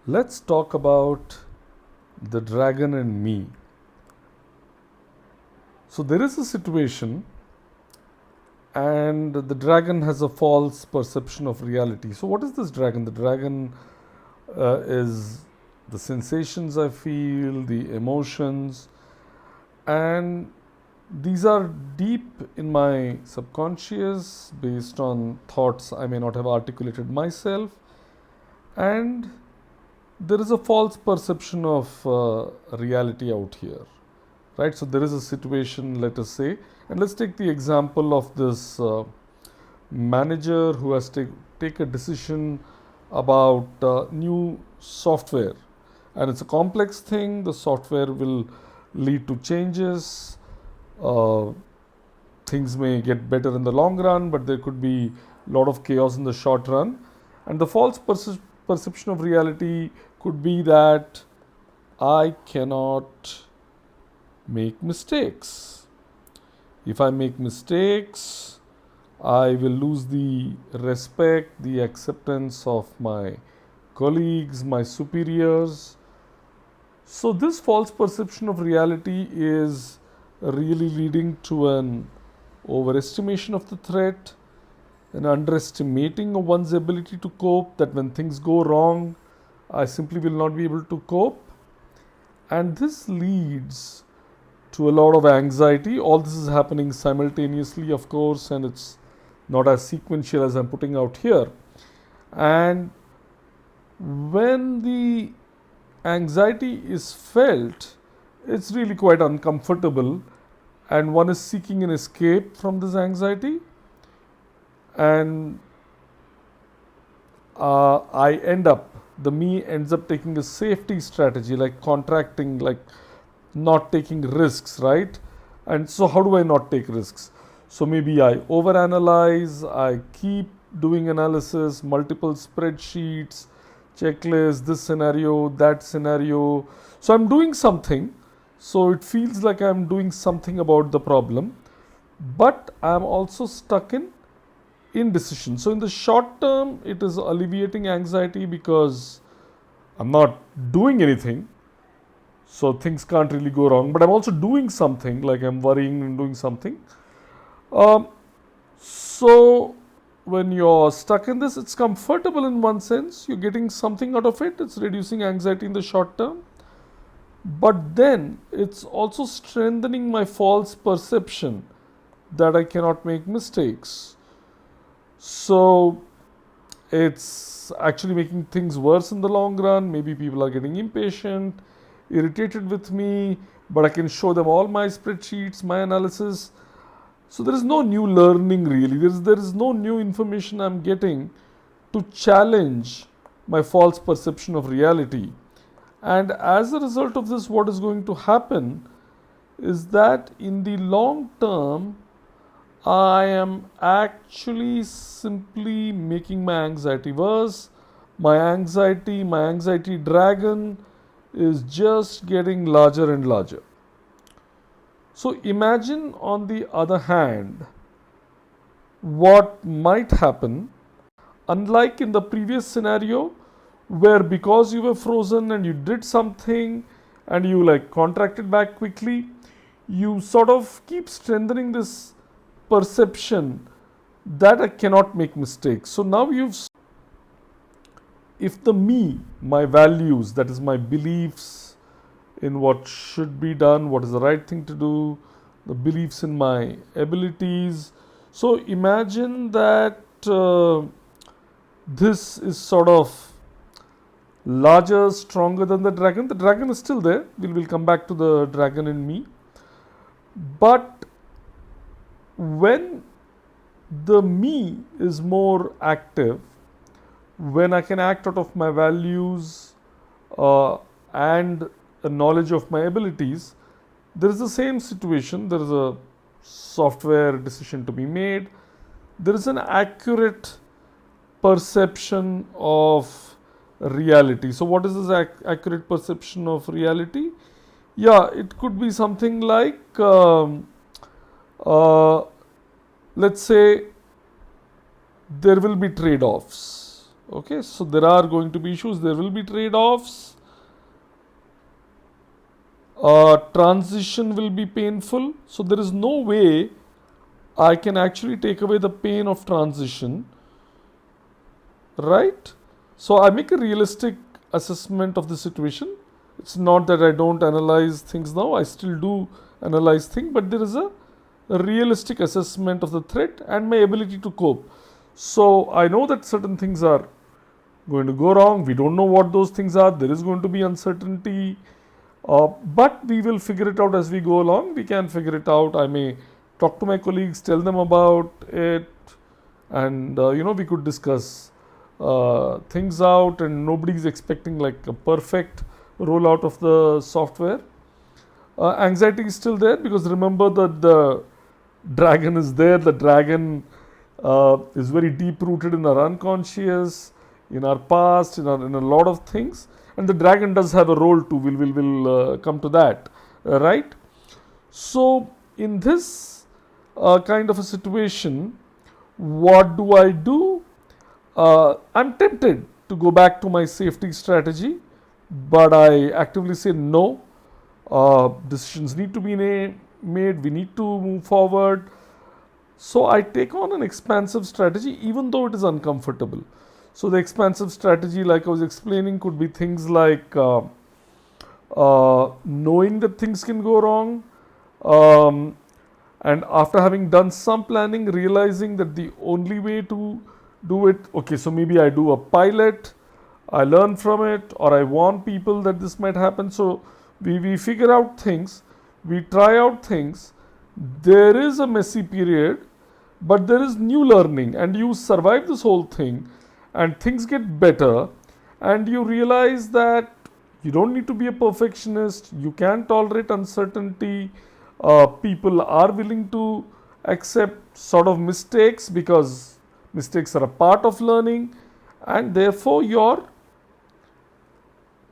Let's talk about the dragon and me. So there is a situation, and the dragon has a false perception of reality. So, what is this dragon? The dragon is the sensations I feel, the emotions, and these are deep in my subconscious based on thoughts I may not have articulated myself, and there is a false perception of reality out here, right? So there is a situation, let us say, and let's take the example of this manager who has to take a decision about new software, and it's a complex thing. The software will lead to changes. uh, Things may get better in the long run, but there could be a lot of chaos in the short run. And the false perception of reality could be that I cannot make mistakes. If I make mistakes, I will lose the respect, the acceptance of my colleagues, my superiors. So, this false perception of reality is really leading to an overestimation of the threat, an underestimating of one's ability to cope, that when things go wrong, I simply will not be able to cope. And this leads to a lot of anxiety. All this is happening simultaneously, of course, and it's not as sequential as I'm putting out here. And when the anxiety is felt, it's really quite uncomfortable, and one is seeking an escape from this anxiety. And the me ends up taking a safety strategy like contracting, like not taking risks, right? And so, how do I not take risks? So, maybe I overanalyze, I keep doing analysis, multiple spreadsheets, checklists, this scenario, that scenario. So, I'm doing something. So, it feels like I'm doing something about the problem, but I'm also stuck in indecision. So, in the short term, it is alleviating anxiety because I'm not doing anything, so things can't really go wrong, but I'm also doing something, like I'm worrying and doing something. um, so when you're stuck in this, it's comfortable in one sense, you're getting something out of it, it's reducing anxiety in the short term, but then it's also strengthening my false perception that I cannot make mistakes. So it's actually making things worse in the long run. Maybe people are getting impatient, irritated with me, but I can show them all my spreadsheets, my analysis. So there is no new learning really. There is no new information I'm getting to challenge my false perception of reality. And as a result of this, what is going to happen is that in the long term, I am actually simply making my anxiety worse. My anxiety dragon is just getting larger and larger. So imagine, on the other hand, what might happen, unlike in the previous scenario, where because you were frozen and you did something and you like contracted back quickly, you sort of keep strengthening this perception that I cannot make mistakes. So now if the me, my values, that is my beliefs in what should be done, what is the right thing to do, the beliefs in my abilities. So imagine that this is sort of larger, stronger than the dragon. The dragon is still there. We'll come back to the dragon in me. But when the me is more active, when I can act out of my values and a knowledge of my abilities, there is the same situation. There is a software decision to be made. There is an accurate perception of reality. So, what is this accurate perception of reality? Yeah, it could be something like let's say there will be trade offs. Okay, so there are going to be issues, there will be trade-offs. Transition will be painful. So there is no way I can actually take away the pain of transition, right? So I make a realistic assessment of the situation. It's not that I don't analyze things now, I still do analyze things, but there is a realistic assessment of the threat and my ability to cope. So I know that certain things are going to go wrong. We don't know what those things are. There is going to be uncertainty. But we will figure it out as we go along. We can figure it out. I may talk to my colleagues, tell them about it, and we could discuss things out. And nobody is expecting like a perfect rollout of the software. Anxiety is still there because remember that the dragon is there. The dragon is very deep rooted in our unconscious, in our past, in a lot of things. And the dragon does have a role too. We'll come to that, right? So in this kind of a situation, what do? I'm tempted to go back to my safety strategy, but I actively say no. Decisions need to be made. We need to move forward. So I take on an expansive strategy, even though it is uncomfortable. So the expansive strategy, like I was explaining, could be things like knowing that things can go wrong, and after having done some planning, realizing that the only way to do it, okay, so maybe I do a pilot, I learn from it, or I warn people that this might happen. So we figure out things, we try out things. There is a messy period, but there is new learning, and you survive this whole thing, and things get better, and you realize that you don't need to be a perfectionist. You can tolerate uncertainty. People are willing to accept sort of mistakes because mistakes are a part of learning, and therefore your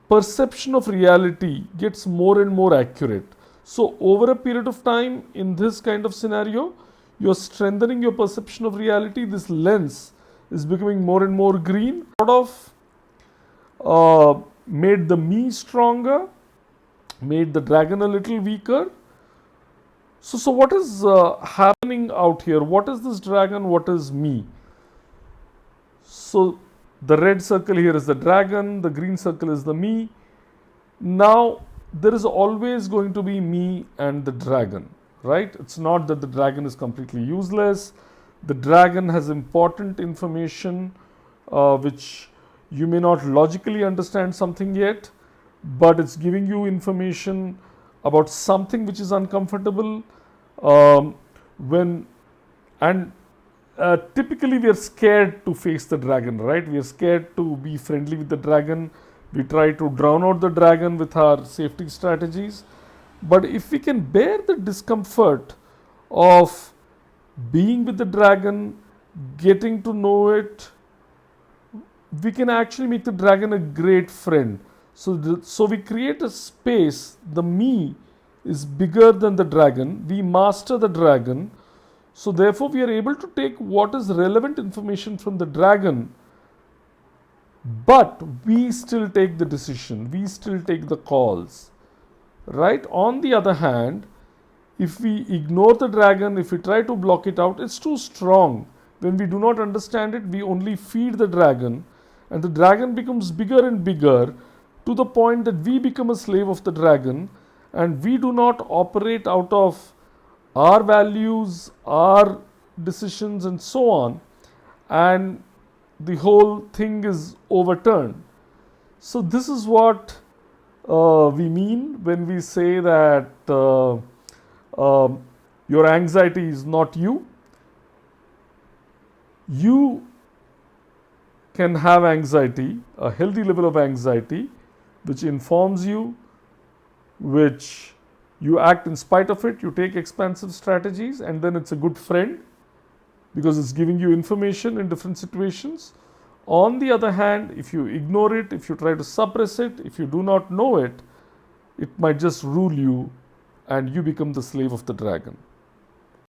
perception of reality gets more and more accurate. So over a period of time, in this kind of scenario, you're strengthening your perception of reality. This lens is becoming more and more green. Sort of made the me stronger, made the dragon a little weaker. So what is happening out here? What is this dragon? What is me? So the red circle here is the dragon, the green circle is the me. Now there is always going to be me and the dragon, right? It's not that the dragon is completely useless. The dragon has important information which you may not logically understand something yet, but it's giving you information about something which is uncomfortable. Typically we are scared to face the dragon, right? We are scared to be friendly with the dragon. We try to drown out the dragon with our safety strategies. But if we can bear the discomfort of being with the dragon, getting to know it, we can actually make the dragon a great friend. So we create a space. The me is bigger than the dragon. We master the dragon. So therefore we are able to take what is relevant information from the dragon, but we still take the decision. We still take the calls, right? On the other hand, if we ignore the dragon, if we try to block it out, it's too strong. When we do not understand it, we only feed the dragon, and the dragon becomes bigger and bigger to the point that we become a slave of the dragon, and we do not operate out of our values, our decisions, and so on, and the whole thing is overturned. So this is what we mean when we say that your anxiety is not you. You can have anxiety, a healthy level of anxiety, which informs you, which you act in spite of it. You take expansive strategies, and then it's a good friend because it's giving you information in different situations. On the other hand, if you ignore it, if you try to suppress it, if you do not know it, it might just rule you and you become the slave of the dragon.